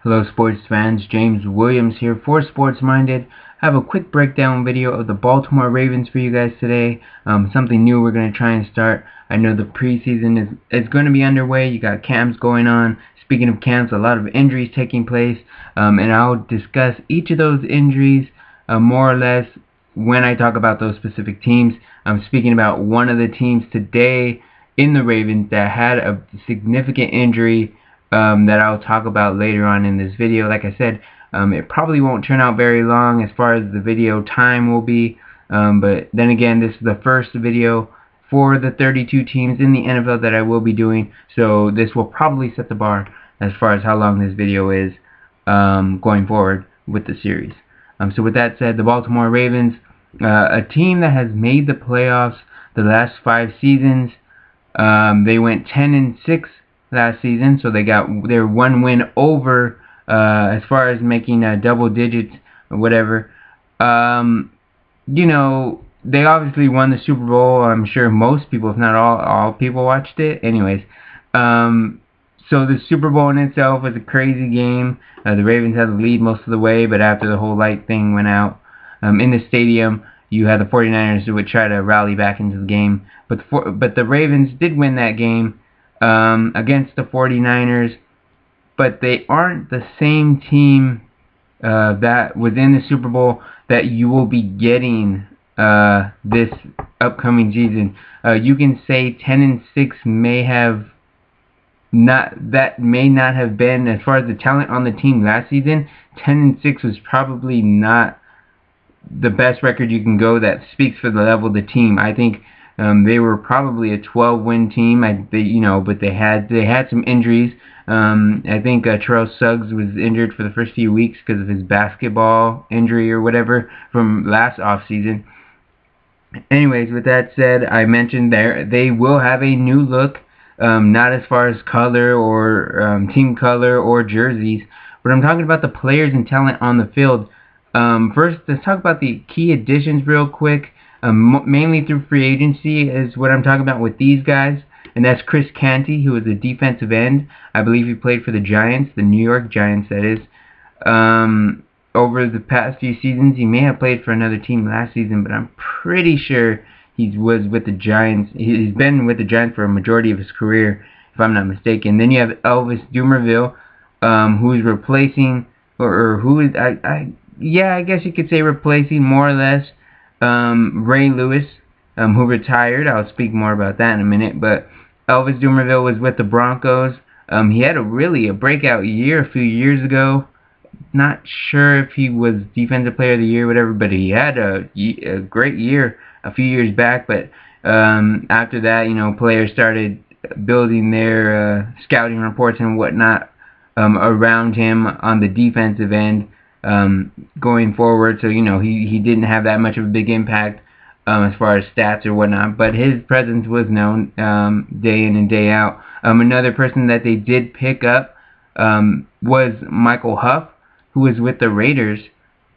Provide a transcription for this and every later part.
Hello sports fans, James Williams here for Sports Minded. I have a quick breakdown video of the Baltimore Ravens for you guys today. Something new we're going to try and start. I know the preseason is going to be underway. You got camps going on. Speaking of camps, a lot of injuries taking place. And I'll discuss each of those injuries more or less when I talk about those specific teams. I'm speaking about one of the teams today in the Ravens that had a significant injury that I'll talk about later on in this video. Like I said, it probably won't turn out very long as far as the video time will be, but then again, this is the first video for the 32 teams in the NFL that I will be doing, so this will probably set the bar as far as how long this video is going forward with the series. So with that said, the Baltimore Ravens, a team that has made the playoffs the last 5 seasons. They went 10-6 last season, so they got their one win over as far as making double digits or whatever. You know, they obviously won the Super Bowl. I'm sure most people, if not all people, watched it. Anyways, so the Super Bowl in itself was a crazy game. The Ravens had the lead most of the way, but after the whole light thing went out in the stadium, you had the 49ers who would try to rally back into the game. But the Ravens did win that game against the 49ers, but they aren't the same team that was in the Super Bowl that you will be getting this upcoming season. You can say 10-6 may not have been, as far as the talent on the team last season. 10-6 was probably not the best record you can go that speaks for the level of the team. I think they were probably a 12-win team. But they had some injuries. I think Terrell Suggs was injured for the first few weeks because of his basketball injury or whatever from last offseason. Anyways, with that said, I mentioned they will have a new look, not as far as color or team color or jerseys, but I'm talking about the players and talent on the field. First, let's talk about the key additions real quick. Mainly through free agency is what I'm talking about with these guys, and that's Chris Canty, who is a defensive end. I believe he played for the Giants, the New York Giants, that is. Over the past few seasons, he may have played for another team last season, but I'm pretty sure he was with the Giants. He's been with the Giants for a majority of his career, if I'm not mistaken. Then you have Elvis Dumervil, who is replacing, I guess you could say replacing more or less Ray Lewis, who retired. I'll speak more about that in a minute. But Elvis Dumervil was with the Broncos. He had a breakout year a few years ago. Not sure if he was Defensive Player of the Year or whatever, but he had a great year a few years back. But after that, players started building their scouting reports and whatnot around him on the defensive end. Going forward, so he didn't have that much of a big impact as far as stats or whatnot, but his presence was known day in and day out. Another person that they did pick up was Michael Huff, who was with the Raiders.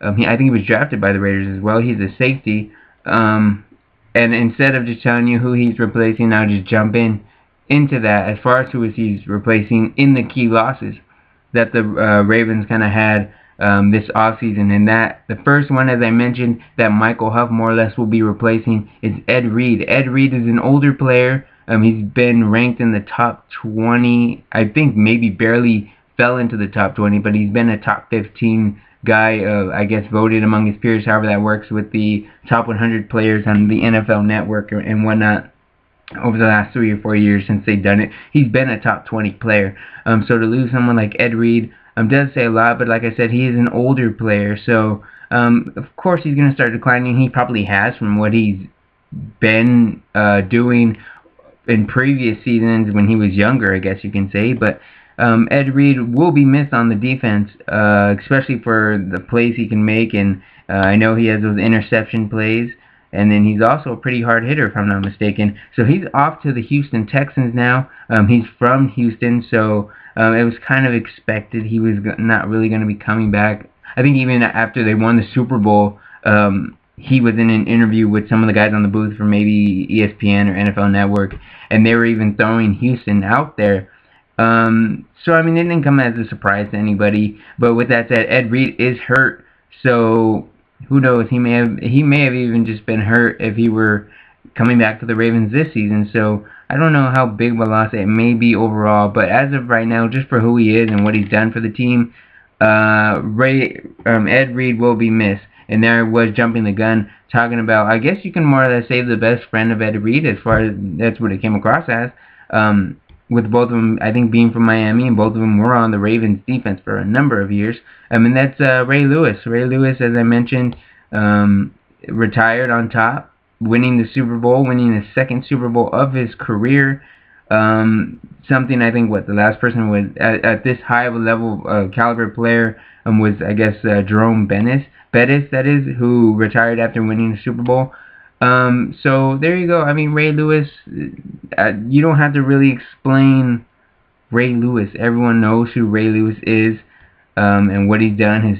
I think he was drafted by the Raiders as well. He's a safety, and instead of just telling you who he's replacing, I'll just jump into that as far as who he's replacing in the key losses that the Ravens kind of had this offseason. And that the first one, as I mentioned, that Michael Huff more or less will be replacing is Ed Reed. Ed Reed is an older player. He's been ranked in the top 20. I think maybe barely fell into the top 20, but he's been a top 15 guy, I guess voted among his peers, however that works with the top 100 players on the NFL Network and whatnot. Over the last 3 or 4 years since they've done it, he's been a top 20 player. So to lose someone like Ed Reed does say a lot, but like I said, he is an older player, so of course he's going to start declining. He probably has from what he's been doing in previous seasons when he was younger, I guess you can say. But Ed Reed will be missed on the defense, especially for the plays he can make, and I know he has those interception plays. And then he's also a pretty hard hitter, if I'm not mistaken. So he's off to the Houston Texans now. He's from Houston, so it was kind of expected he was not really going to be coming back. I think even after they won the Super Bowl, he was in an interview with some of the guys on the booth for maybe ESPN or NFL Network, and they were even throwing Houston out there So I mean, it didn't come as a surprise to anybody. But with that said, Ed Reed is hurt, so who knows? He may have even just been hurt if he were coming back to the Ravens this season. So I don't know how big of a loss it may be overall. But as of right now, just for who he is and what he's done for the team, Ed Reed will be missed. And there was jumping the gun, talking about, I guess you can more or less say the best friend of Ed Reed, as far as that's what it came across as. With both of them, I think, being from Miami, and both of them were on the Ravens defense for a number of years. And that's Ray Lewis. Ray Lewis, as I mentioned, retired on top, winning the Super Bowl, winning the second Super Bowl of his career. Something I think the last person was at this high of a level caliber player was, I guess, Jerome Bettis, that is, who retired after winning the Super Bowl. So there you go. I mean, Ray Lewis, you don't have to really explain Ray Lewis. Everyone knows who Ray Lewis is, and what he's done,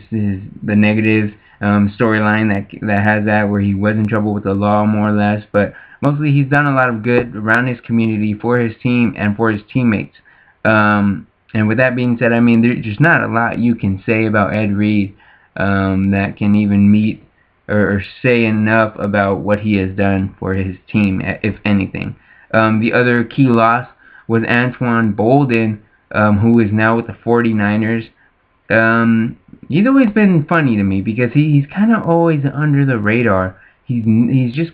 the negative storyline that has that, where he was in trouble with the law, more or less, but mostly he's done a lot of good around his community, for his team, and for his teammates. And with that being said, I mean, there's just not a lot you can say about Ed Reed that can even meet or say enough about what he has done for his team, if anything. The other key loss was Antoine Bolden, who is now with the 49ers. He's always been funny to me because he's kind of always under the radar. He just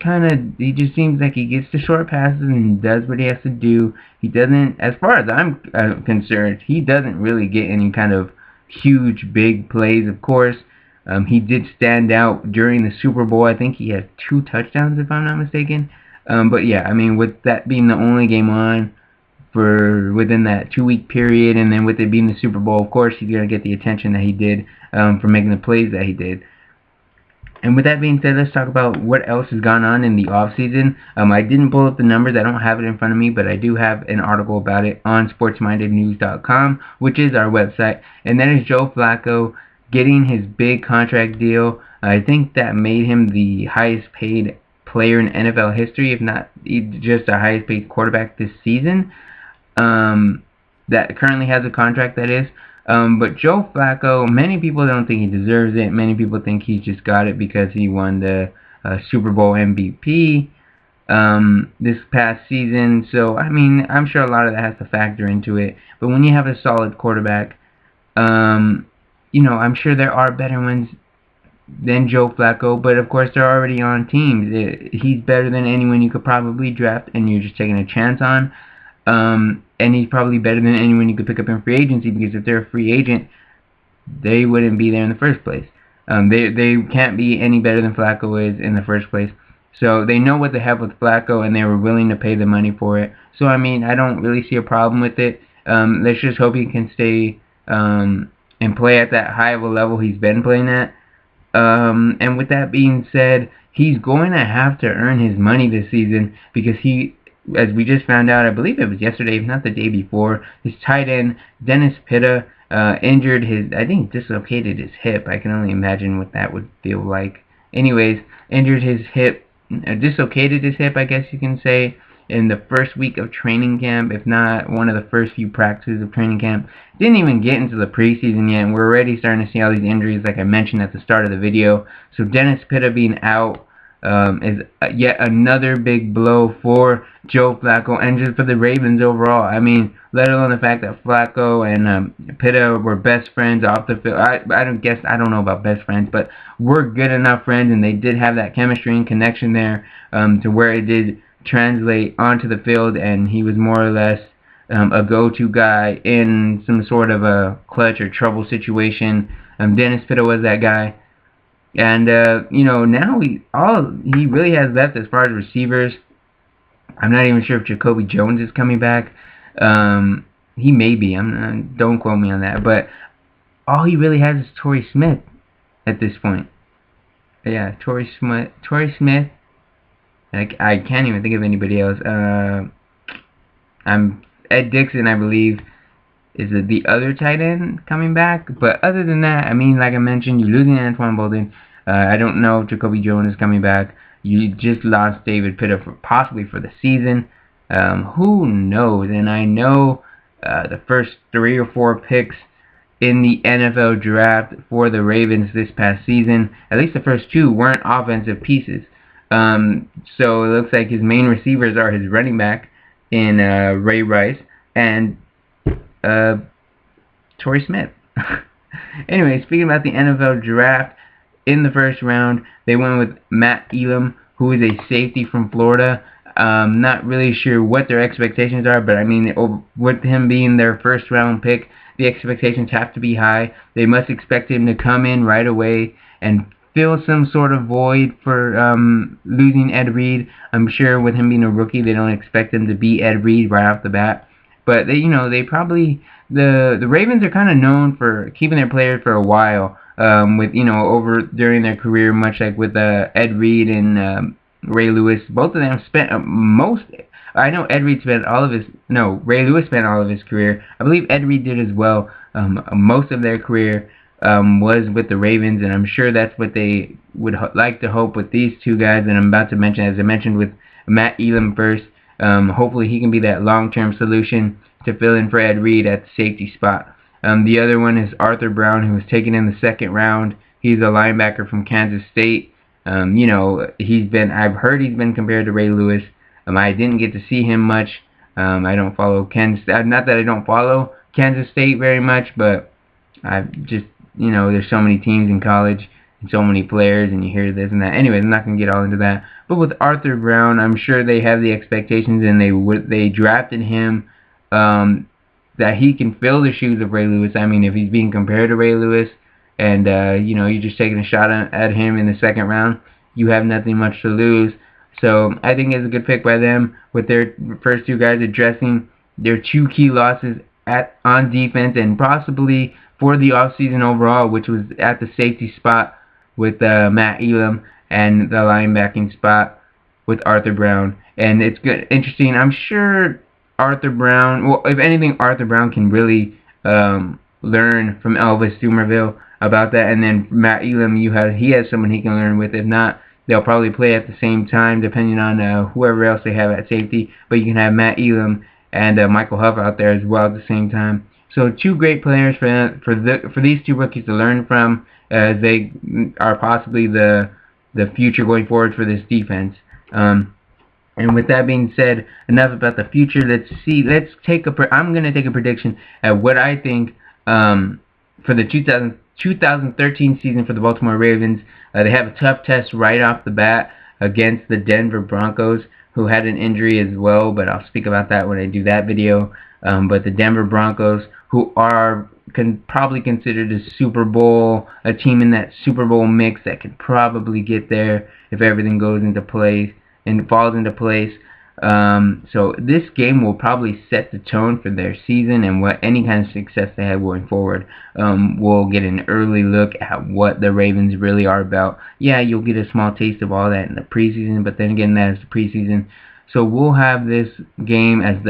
seems like he gets the short passes and does what he has to do. He doesn't, as far as I'm concerned, he doesn't really get any kind of huge big plays. Of course, he did stand out during the Super Bowl. I think he had 2 touchdowns, if I'm not mistaken. But yeah, I mean, with that being the only game on for within that 2-week period, and then with it being the Super Bowl, of course, he's going to get the attention that he did for making the plays that he did. And with that being said, let's talk about what else has gone on in the offseason. I didn't pull up the numbers. I don't have it in front of me, but I do have an article about it on sportsmindednews.com, which is our website. And that is Joe Flacco getting his big contract deal. I think that made him the highest paid player in NFL history, if not just the highest paid quarterback this season. That currently has a contract, that is. But Joe Flacco, many people don't think he deserves it. Many people think he just got it because he won the Super Bowl MVP this past season. So, I mean, I'm sure a lot of that has to factor into it. But when you have a solid quarterback, I'm sure there are better ones than Joe Flacco. But, of course, they're already on teams. He's better than anyone you could probably draft, and you're just taking a chance on. And he's probably better than anyone you could pick up in free agency, because if they're a free agent, they wouldn't be there in the first place. They can't be any better than Flacco is in the first place. So they know what they have with Flacco, and they were willing to pay the money for it. So, I mean, I don't really see a problem with it. Let's just hope he can stay and play at that high of a level he's been playing at. And with that being said, he's going to have to earn his money this season, because as we just found out, I believe it was yesterday, if not the day before, his tight end, Dennis Pitta, dislocated his hip. I can only imagine what that would feel like. Anyways, injured his hip, dislocated his hip, I guess you can say, in the first week of training camp, if not one of the first few practices of training camp. Didn't even get into the preseason yet, and we're already starting to see all these injuries, like I mentioned at the start of the video. So Dennis Pitta being out is yet another big blow for Joe Flacco and just for the Ravens overall. I mean, let alone the fact that Flacco and Pitta were best friends off the field. I don't know about best friends, but were good enough friends, and they did have that chemistry and connection there to where it did translate onto the field, and he was more or less a go-to guy in some sort of a clutch or trouble situation. Dennis Pitta was that guy. And, now he really has left as far as receivers. I'm not even sure if Jacoby Jones is coming back. He may be. Don't quote me on that. But all he really has is Torrey Smith at this point. Yeah, Torrey Smith. I can't even think of anybody else. Ed Dixon, I believe, is the other tight end coming back. But other than that, I mean, like I mentioned, you're losing Antoine Bolden. I don't know if Jacoby Jones is coming back. You just lost David Pitta possibly for the season. Who knows? And I know the first 3 or 4 picks in the NFL draft for the Ravens this past season. At least the first 2 weren't offensive pieces. So it looks like his main receivers are his running back in Ray Rice and Torrey Smith. Anyway, speaking about the NFL draft, in the first round, they went with Matt Elam, who is a safety from Florida. Not really sure what their expectations are, but I mean, with him being their first round pick, the expectations have to be high. They must expect him to come in right away and fill some sort of void for losing Ed Reed. I'm sure with him being a rookie, they don't expect him to be Ed Reed right off the bat. But they probably the Ravens are kind of known for keeping their players for a while. With over during their career, much like with Ed Reed and Ray Lewis. Both of them spent most. I know Ed Reed spent all of his. No, Ray Lewis spent all of his career. I believe Ed Reed did as well. Most of their career was with the Ravens, and I'm sure that's what they would like to hope with these 2 guys that I'm about to mention. As I mentioned with Matt Elam first, hopefully he can be that long-term solution to fill in for Ed Reed at the safety spot. The other one is Arthur Brown, who was taken in the 2nd round. He's a linebacker from Kansas State. I've heard he's been compared to Ray Lewis. I didn't get to see him much. I don't follow Kansas. Not that I don't follow Kansas State very much, but I just, there's so many teams in college and so many players, and you hear this and that. Anyways, I'm not gonna get all into that. But with Arthur Brown, I'm sure they have the expectations, and they drafted him. That he can fill the shoes of Ray Lewis. I mean, if he's being compared to Ray Lewis, and you're just taking a shot at him in the 2nd round, you have nothing much to lose. So I think it's a good pick by them with their first 2 guys addressing their 2 key losses on defense and possibly for the offseason overall, which was at the safety spot with Matt Elam and the linebacking spot with Arthur Brown. And it's good, interesting. I'm sure Arthur Brown, well, if anything, Arthur Brown can really learn from Elvis Dumervil about that. And then Matt Elam, he has someone he can learn with. If not, they'll probably play at the same time, depending on whoever else they have at safety. But you can have Matt Elam and Michael Huff out there as well at the same time. So 2 great players for these 2 rookies to learn from, as they are possibly the future going forward for this defense. And with that being said, enough about the future. I'm going to take a prediction at what I think for the 2013 season for the Baltimore Ravens. They have a tough test right off the bat against the Denver Broncos, who had an injury as well, but I'll speak about that when I do that video. But the Denver Broncos, who are probably considered a team in that Super Bowl mix that could probably get there if everything goes into place and falls into place. So this game will probably set the tone for their season and what any kind of success they have going forward. We'll get an early look at what the Ravens really are about. Yeah, you'll get a small taste of all that in the preseason, but then again, that is the preseason. So we'll have this game as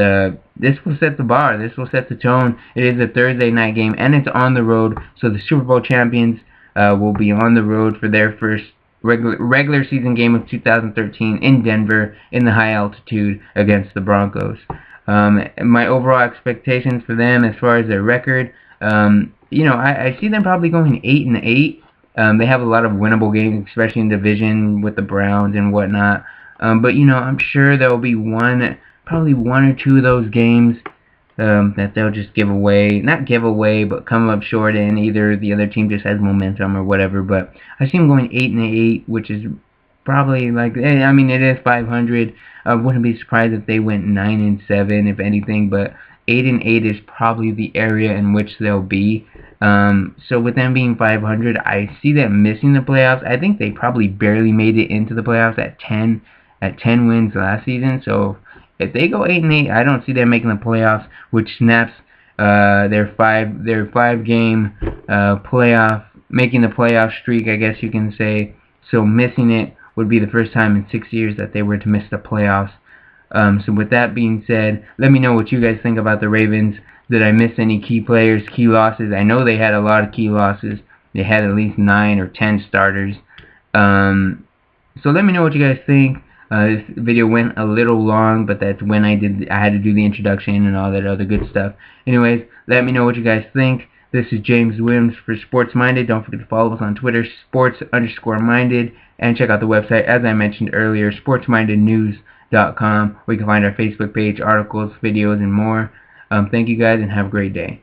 this will set the bar. This will set the tone. It is a Thursday night game, and it's on the road. So the Super Bowl champions will be on the road for their first regular season game of 2013 in Denver in the high altitude against the Broncos. My overall expectations for them as far as their record, I see them probably going 8-8. They have a lot of winnable games, especially in division with the Browns and whatnot. But I'm sure there will be probably 1 or 2 of those games that they'll just not give away, but come up short, and either the other team just has momentum or whatever. But I see them going 8-8, which is probably it is 500. I wouldn't be surprised if they went 9-7, if anything, but 8-8 is probably the area in which they'll be. So with them being 500, I see them missing the playoffs. I think they probably barely made it into the playoffs at 10 wins last season. So if they go 8-8, I don't see them making the playoffs, which snaps their 5-game making the playoff streak, I guess you can say. So missing it would be the first time in 6 years that they were to miss the playoffs. So with that being said, let me know what you guys think about the Ravens. Did I miss any key players, key losses? I know they had a lot of key losses. They had at least 9 or 10 starters. So let me know what you guys think. This video went a little long, but that's when I had to do the introduction and all that other good stuff. Anyways, let me know what you guys think. This is James Williams for Sports Minded. Don't forget to follow us on Twitter, sports_minded, and check out the website, as I mentioned earlier, sportsmindednews.com, where you can find our Facebook page, articles, videos, and more. Thank you guys, and have a great day.